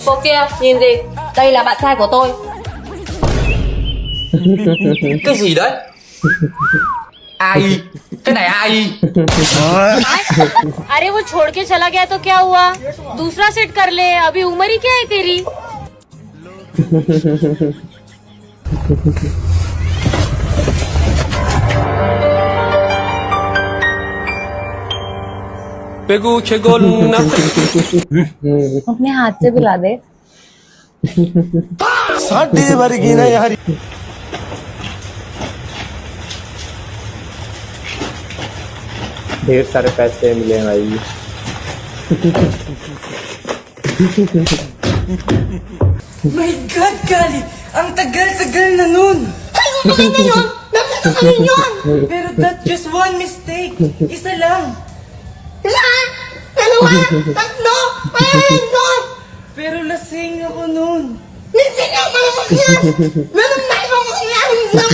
Cô kia, nhìn gì? Đây là bạn trai của tôi. Cái gì đấy? AI? Cái này AI? अरे वो छोड़ के चला गया तो क्या हुआ? दूसरा सेट कर ले, अभी उम्र ही क्या है तेरी? अपने हाथ से बुला दे। साढ़े वर्गी ना यार। ढेर सारे पैसे मिले हैं भाई। My God, Kali! Ang tagal-tagal na nun! Ay, maganda yun! Napakagaling yun! Pero that's just one mistake. Isa lang. Ilan? Dalawa? Tatlo? Ayan yun! Pero lasing ako nun. Hindi ka malamag yan! Meron na ibang mangyari na!